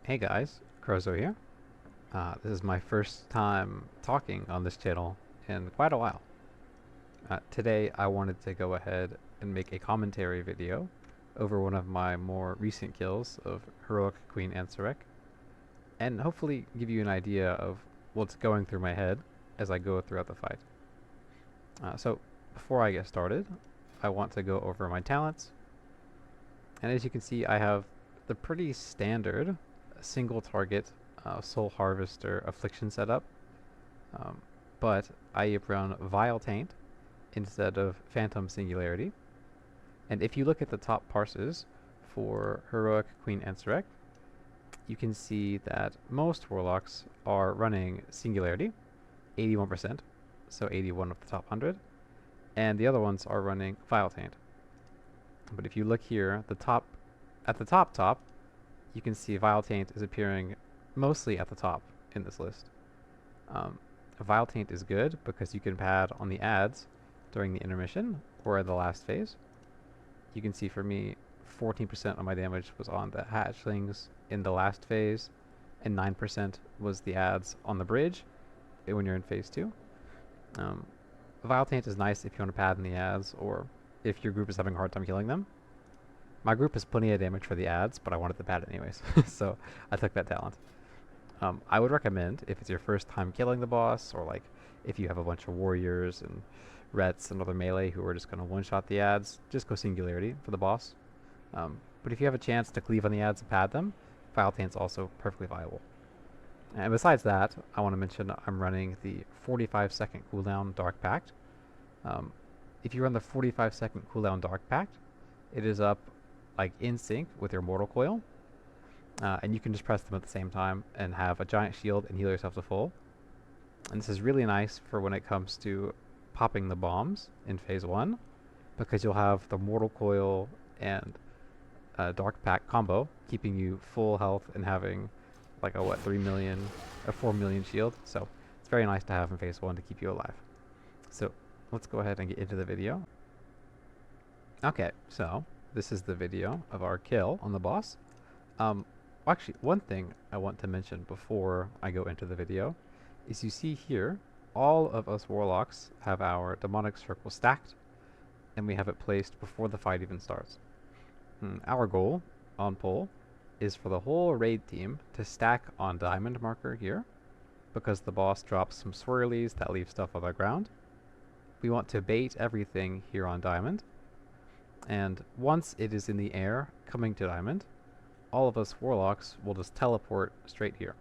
Hey guys, Crozo here. This is my first time talking on this channel in quite a while. Today I wanted to go ahead and make a commentary video over one of my more recent kills of Heroic Queen Ansurek, and hopefully give you an idea of what's going through my head as I go throughout the fight. So before I get started, I want to go over my talents, and as you can see I have the pretty standard single target Soul Harvester Affliction setup, but I run Vile Taint instead of Phantom Singularity. And if you look at the top parses for Heroic Queen Ansurek, you can see that most Warlocks are running Singularity, 81%, so 81 of the top 100, and the other ones are running Vile Taint. But if you look here, at the top, you can see Vile Taint is appearing mostly at the top in this list. Vile Taint is good because you can pad on the ads during the intermission or in the last phase. You can see for me, 14% of my damage was on the hatchlings in the last phase, and 9% was the ads on the bridge when you're in phase 2. Vile Taint is nice if you want to pad in the ads or if your group is having a hard time killing them. My group has plenty of damage for the ads, but I wanted to pad it anyways, so I took that talent. I would recommend, if it's your first time killing the boss, or like if you have a bunch of warriors and rets and other melee who are just going to one-shot the ads, just go Singularity for the boss. But if you have a chance to cleave on the ads and pad them, Vile Taint's also perfectly viable. And besides that, I want to mention I'm running the 45-second cooldown Dark Pact. If you run the 45-second cooldown Dark Pact, it is up like in sync with your Mortal Coil, and you can just press them at the same time and have a giant shield and heal yourself to full. And this is really nice for when it comes to popping the bombs in phase 1, because you'll have the Mortal Coil and Dark Pact combo keeping you full health and having like a 3 million, a 4 million shield. So it's very nice to have in phase 1 to keep you alive. So let's go ahead and get into the video. Okay, so this is the video of our kill on the boss. Actually, one thing I want to mention before I go into the video is you see here, all of us Warlocks have our Demonic Circle stacked, and we have it placed before the fight even starts. Our goal on pull is for the whole raid team to stack on Diamond marker here, because the boss drops some swirlies that leave stuff on the ground. We want to bait everything here on Diamond, and once it is in the air coming to Diamond, all of us Warlocks will just teleport straight here.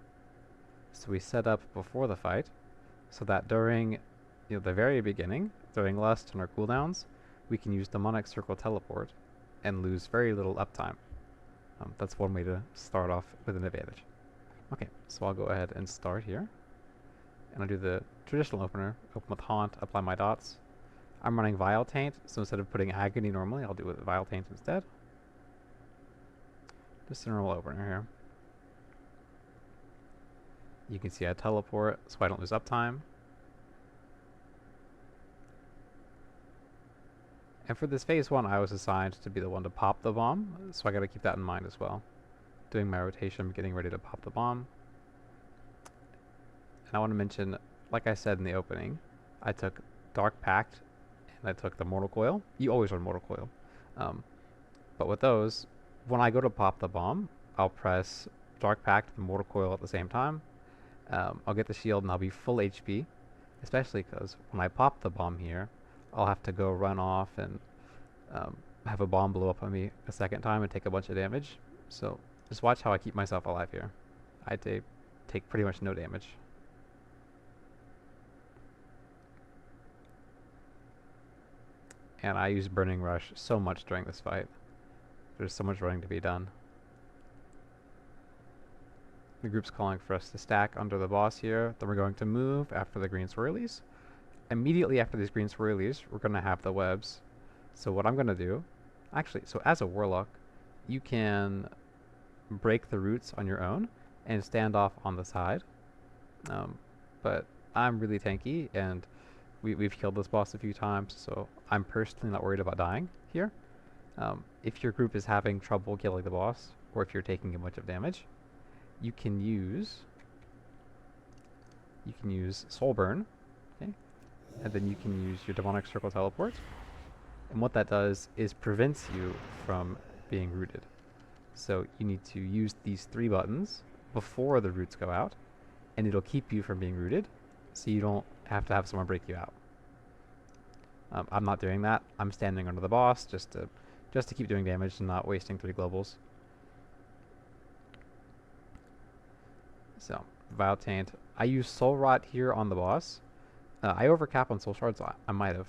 So we set up before the fight so that during the very beginning, during Lust and our cooldowns, we can use Demonic Circle Teleport and lose very little uptime. That's one way to start off with an advantage. Okay, so I'll go ahead and start here. And I'll do the traditional opener, open with Haunt, apply my dots. I'm running Vile Taint, so instead of putting Agony normally, I'll do it with Vile Taint instead. Just a normal opener here. You can see I teleport, so I don't lose uptime. And for this phase 1, I was assigned to be the one to pop the bomb, so I gotta keep that in mind as well. Doing my rotation, getting ready to pop the bomb. And I want to mention, like I said in the opening, I took Dark Pact, and I took the Mortal Coil. You always run Mortal Coil. But with those, when I go to pop the bomb, I'll press Dark Pact and Mortal Coil at the same time. I'll get the shield and I'll be full HP, especially because when I pop the bomb here, I'll have to go run off and have a bomb blow up on me a second time and take a bunch of damage. So just watch how I keep myself alive here. I take pretty much no damage. And I use Burning Rush so much during this fight. There's so much running to be done. The group's calling for us to stack under the boss here. Then we're going to move after the green swirlies. Immediately after these green swirlies, we're going to have the webs. So what I'm going to do, actually, so as a Warlock, you can break the roots on your own and stand off on the side. But I'm really tanky, and we've killed this boss a few times, so I'm personally not worried about dying here. If your group is having trouble killing the boss, or if you're taking a bunch of damage, you can use Soul Burn, okay? And then you can use your Demonic Circle Teleport. And what that does is prevents you from being rooted. So you need to use these 3 buttons before the roots go out, and it'll keep you from being rooted, so you don't have to have someone break you out. I'm not doing that. I'm standing under the boss just to keep doing damage and not wasting 3 globals. So, Vile Taint. I use Soul Rot here on the boss. I overcap on Soul Shards. I might have.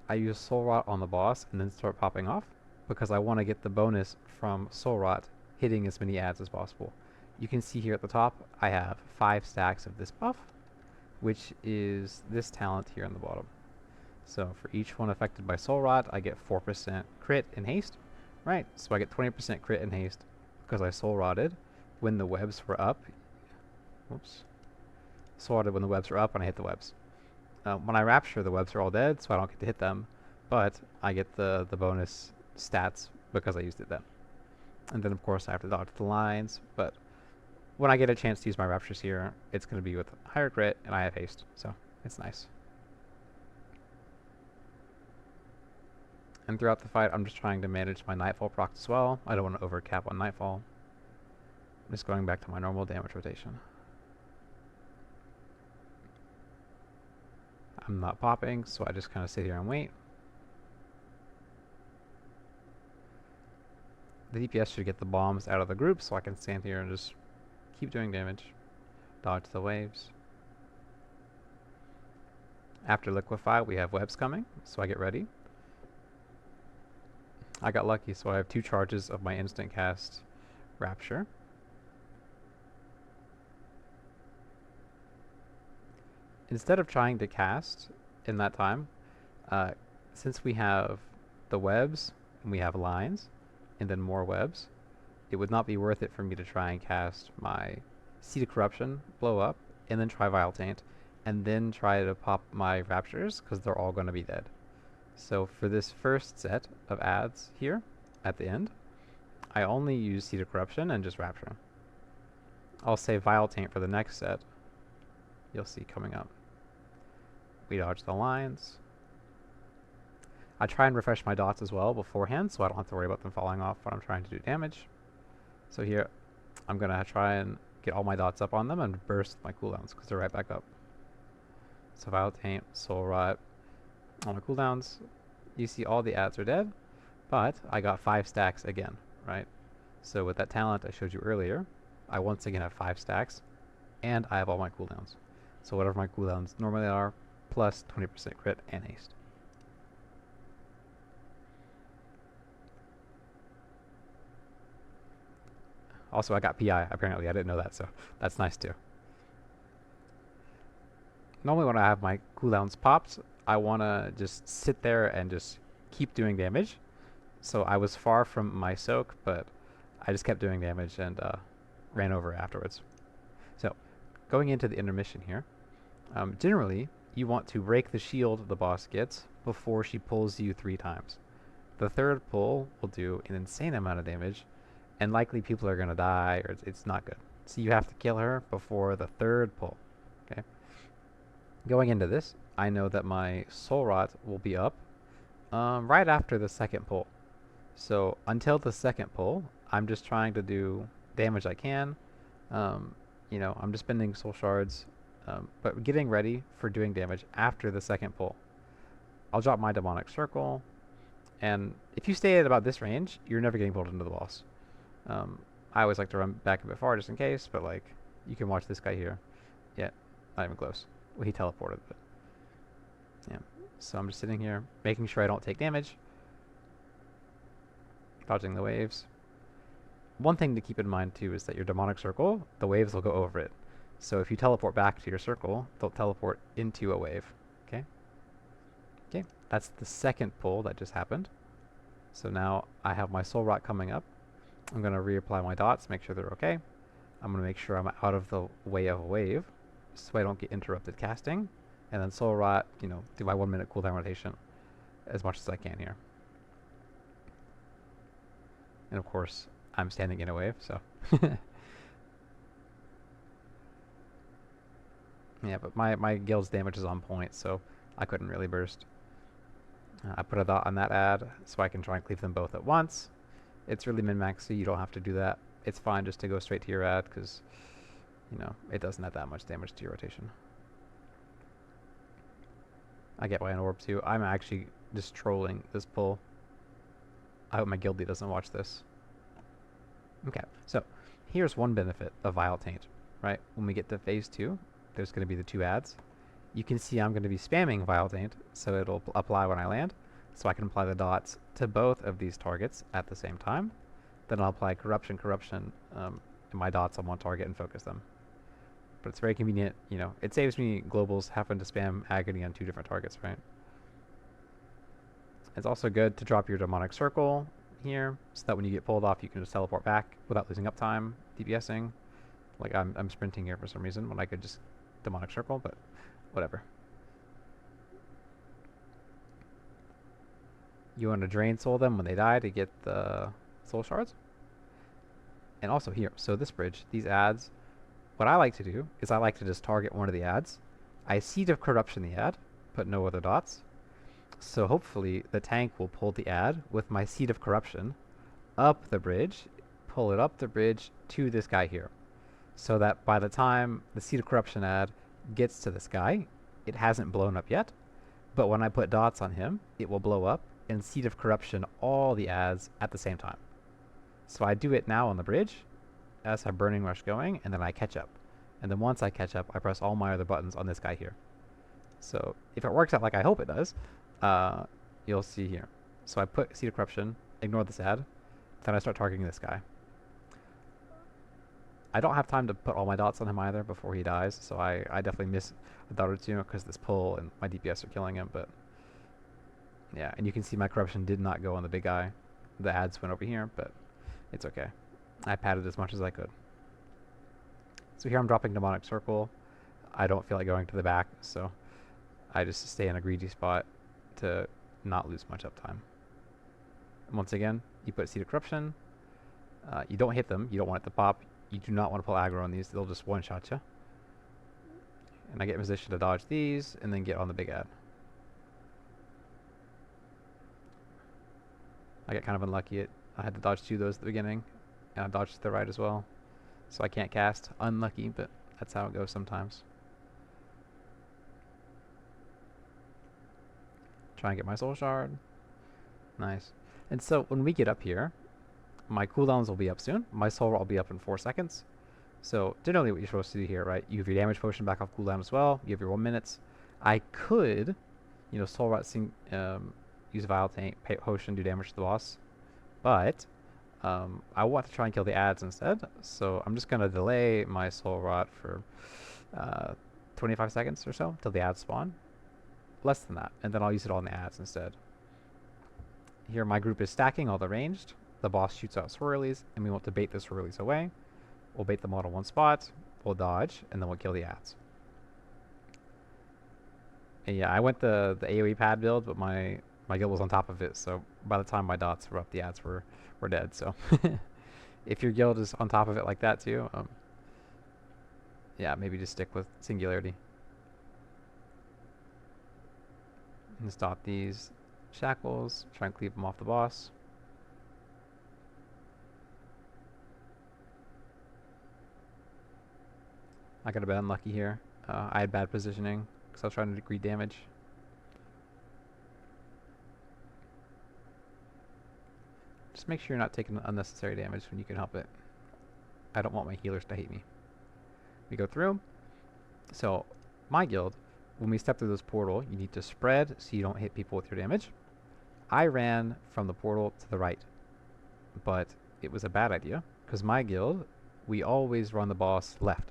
I use Soul Rot on the boss and then start popping off because I want to get the bonus from Soul Rot hitting as many ads as possible. You can see here at the top I have 5 stacks of this buff, which is this talent here on the bottom. So for each one affected by Soul Rot, I get 4% crit and haste. Right, so I get 20% crit and haste because I Soul Rotted when the webs were up. Whoops. Soul Rotted when the webs were up and I hit the webs. When I Rapture, the webs are all dead, so I don't get to hit them, but I get the bonus stats because I used it then. And then of course I have to dodge the lines, but when I get a chance to use my Raptures here, it's going to be with higher crit and I have haste, so it's nice. And throughout the fight, I'm just trying to manage my Nightfall proc as well. I don't want to overcap on Nightfall. I'm just going back to my normal damage rotation. I'm not popping, so I just kind of sit here and wait. The DPS should get the bombs out of the group, so I can stand here and just keep doing damage. Dodge the waves. After Liquefy, we have webs coming, so I get ready. I got lucky, so I have 2 charges of my instant cast Rapture. Instead of trying to cast in that time, since we have the webs and we have lines and then more webs, it would not be worth it for me to try and cast my Seed of Corruption, blow up, and then try Vile Taint, and then try to pop my Raptures, because they're all going to be dead. So for this first set of ads here at the end, I only use Seed of Corruption and just Rapture. I'll say Vile Taint for the next set. You'll see coming up. We dodge the lines. I try and refresh my dots as well beforehand, so I don't have to worry about them falling off when I'm trying to do damage. So here, I'm going to try and get all my dots up on them and burst my cooldowns, because they're right back up. So Vile Taint, Soul Rot, all my cooldowns. You see all the ads are dead, but I got 5 stacks again, right? So with that talent I showed you earlier, I once again have 5 stacks, and I have all my cooldowns. So whatever my cooldowns normally are, plus 20% crit and haste. Also, I got PI, apparently. I didn't know that, so that's nice too. Normally when I have my cooldowns popped, I want to just sit there and just keep doing damage. So I was far from my soak, but I just kept doing damage and ran over afterwards. So, going into the intermission here, generally, you want to break the shield the boss gets before she pulls you 3 times. The 3rd pull will do an insane amount of damage, and likely people are going to die, or it's not good. So you have to kill her before the 3rd pull. Okay. Going into this, I know that my Soul Rot will be up right after the 2nd pull. So until the 2nd pull, I'm just trying to do damage I can. You know, I'm just spending Soul Shards, but getting ready for doing damage after the 2nd pull. I'll drop my Demonic Circle, and if you stay at about this range, you're never getting pulled into the boss. I always like to run back a bit far just in case, but like, you can watch this guy here. Yeah, not even close. Well, he teleported, but yeah. So I'm just sitting here, making sure I don't take damage. Dodging the waves. One thing to keep in mind too is that your Demonic Circle, the waves will go over it. So if you teleport back to your circle, they'll teleport into a wave. Okay? Okay, that's the 2nd pull that just happened. So now I have my Soul Rot coming up. I'm going to reapply my dots, make sure they're okay. I'm going to make sure I'm out of the way of a wave, so I don't get interrupted casting. And then Soul Rot, you know, do my 1-minute cooldown rotation as much as I can here. And of course, I'm standing in a wave, so. Yeah, but my guild's damage is on point, so I couldn't really burst. I put a dot on that ad so I can try and cleave them both at once. It's really min-max, so you don't have to do that. It's fine just to go straight to your ad, because, you know, it doesn't have that much damage to your rotation. I get why an orb too. I'm actually just trolling this pull. I hope my guildie doesn't watch this. Okay, so here's one benefit of Vile Taint, right? When we get to phase 2, there's going to be the 2 ads. You can see I'm going to be spamming Vile Taint, so it'll apply when I land. So I can apply the dots to both of these targets at the same time. Then I'll apply Corruption, and my dots on one target and focus them. But it's very convenient, you know, it saves me globals having to spam Agony on 2 different targets, right? It's also good to drop your Demonic Circle here, so that when you get pulled off, you can just teleport back without losing uptime, DPSing. Like, I'm sprinting here for some reason when I could just Demonic Circle, but whatever. You want to Drain Soul them when they die to get the Soul Shards. And also here, so this bridge, these ads, what I like to do is I like to just target one of the ads. I Seed of Corruption the ad, put no other dots. So hopefully the tank will pull the ad with my Seed of Corruption up the bridge, pull it up the bridge to this guy here. So that by the time the Seed of Corruption ad gets to this guy, it hasn't blown up yet. But when I put dots on him, it will blow up and Seed of Corruption all the ads at the same time. So I do it now on the bridge as I'm Burning Rush going, and then I catch up. And then once I catch up, I press all my other buttons on this guy here. So if it works out like I hope it does, you'll see here. So I put Seed of Corruption, ignore this ad, then I start targeting this guy. I don't have time to put all my dots on him either before he dies, so I definitely miss a dot or two because this pull and my DPS are killing him, but yeah, and you can see my Corruption did not go on the big guy. The ads went over here, but it's okay. I padded as much as I could. So here I'm dropping Demonic Circle. I don't feel like going to the back, so I just stay in a greedy spot to not lose much uptime. And once again, you put Seed of Corruption. You don't hit them. You don't want it to pop. You do not want to pull aggro on these. They'll just one-shot you. And I get in position to dodge these and then get on the big ad. I get kind of unlucky. I had to dodge 2 of those at the beginning, and I dodged to the right as well. So I can't cast. Unlucky, but that's how it goes sometimes. Try and get my Soul Shard. Nice. And so when we get up here, my cooldowns will be up soon. My Soul Rot will be up in 4 seconds. So generally what you're supposed to do here, right? You have your damage potion back off cooldown as well. You have your 1 minutes. I could, you know, Soul Rot use Vile Taint potion, do damage to the boss. But I want to try and kill the ads instead. So I'm just going to delay my Soul Rot for 25 seconds or so till the ads spawn. Less than that. And then I'll use it on the ads instead. Here my group is stacking all the ranged. The boss shoots out swirlies, and we want to bait the swirlies away. We'll bait them all to one spot, we'll dodge, and then we'll kill the ads. And yeah, I went the AoE pad build, but my guild was on top of it, so by the time my dots were up, the ads were dead, so if your guild is on top of it like that too, yeah, maybe just stick with Singularity. And stop these shackles, try and cleave them off the boss. I got a bit unlucky here. I had bad positioning because I was trying to degree damage. Just make sure you're not taking unnecessary damage when you can help it. I don't want my healers to hate me. We go through. So, my guild, when we step through this portal, you need to spread so you don't hit people with your damage. I ran from the portal to the right, but it was a bad idea because my guild, we always run the boss left.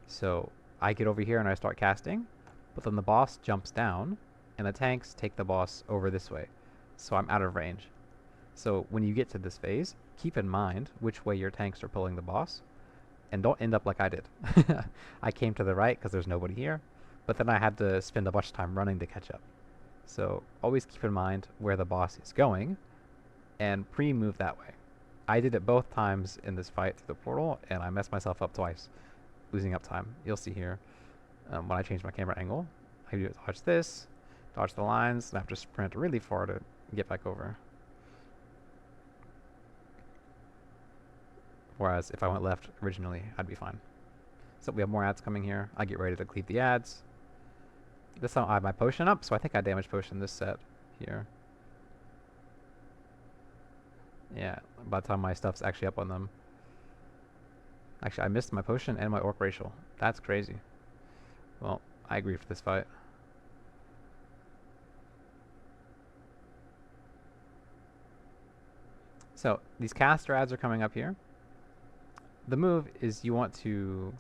So I get over here and I start casting, but then the boss jumps down and the tanks take the boss over this way. So I'm out of range. So when you get to this phase, keep in mind which way your tanks are pulling the boss, and don't end up like I did. I came to the right because there's nobody here, but then I had to spend a bunch of time running to catch up. So always keep in mind where the boss is going, and pre-move that way. I did it both times in this fight through the portal, and I messed myself up twice, losing uptime. You'll see here. when I change my camera angle. I do dodge this, dodge the lines, and I have to sprint really far to get back over. Whereas if I went left originally, I'd be fine. So we have more ads coming here. I get ready to cleave the ads. This time I have my potion up, so I think I damage potion this set here. Yeah, by the time my stuff's actually up on them. Actually, I missed my potion and my orc racial. That's crazy. Well, I agree for this fight. So, these caster ads are coming up here. The move is you want to...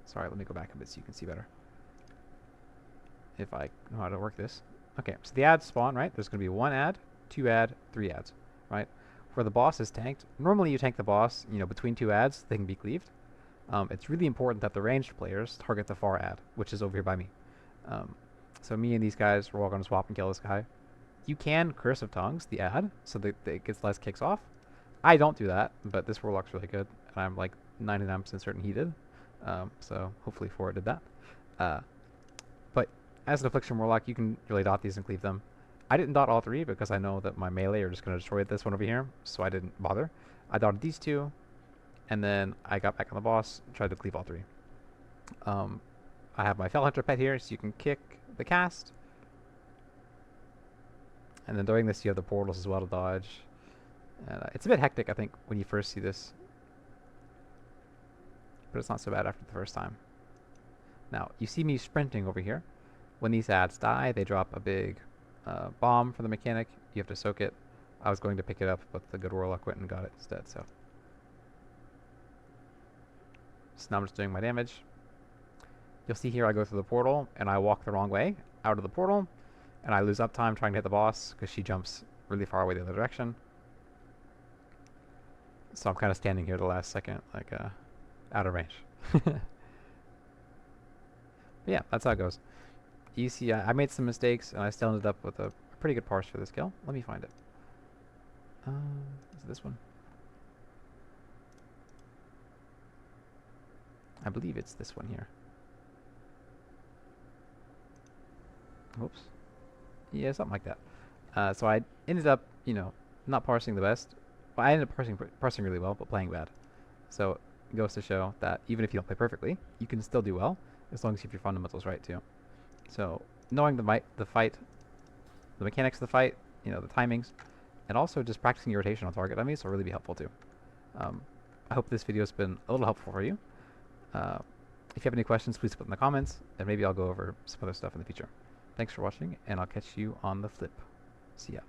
Sorry, let me go back a bit so you can see better. If I know how to work this. Okay, so the ads spawn, right? There's going to be 1 ad, 2 ad, 3 ads, right? Where the boss is tanked, normally you tank the boss, you know, between 2 ads, they can be cleaved. It's really important that the ranged players target the far ad, which is over here by me. So me and these guys, we're all going to swap and kill this guy. You can Curse of Tongues the ad, so that it gets less kicks off. I don't do that, but this Warlock's really good, and I'm like 99% certain he did. So hopefully 4 did that. But as an Affliction Warlock, you can really dot these and cleave them. I didn't dot all 3 because I know that my melee are just going to destroy this one over here, so I didn't bother. I dotted these 2, and then I got back on the boss and tried to cleave all 3. I have my Fell Hunter pet here, so you can kick the cast. And then during this, you have the portals as well to dodge. And it's a bit hectic, I think, when you first see this. But it's not so bad after the first time. Now, you see me sprinting over here. When these ads die, they drop a big bomb for the mechanic. You have to soak it. I was going to pick it up, but the good Warlock went and got it instead, so now I'm just doing my damage. You'll see here I go through the portal, and I walk the wrong way out of the portal, and I lose uptime trying to hit the boss, because she jumps really far away the other direction. So I'm kind of standing here the last second, like, out of range. But yeah, that's how it goes. You see, I made some mistakes, and I still ended up with a pretty good parse for this kill. Let me find it. Is it this one? I believe it's this one here. Oops. Yeah, something like that. So I ended up, you know, not parsing the best. Well, I ended up parsing really well, but playing bad. So it goes to show that even if you don't play perfectly, you can still do well, as long as you have your fundamentals right too. So knowing the fight, the mechanics of the fight, you know, the timings, and also just practicing your rotation on target enemies will really be helpful too. I hope this video has been a little helpful for you. If you have any questions, please put in the comments, and maybe I'll go over some other stuff in the future. Thanks for watching, and I'll catch you on the flip. See ya.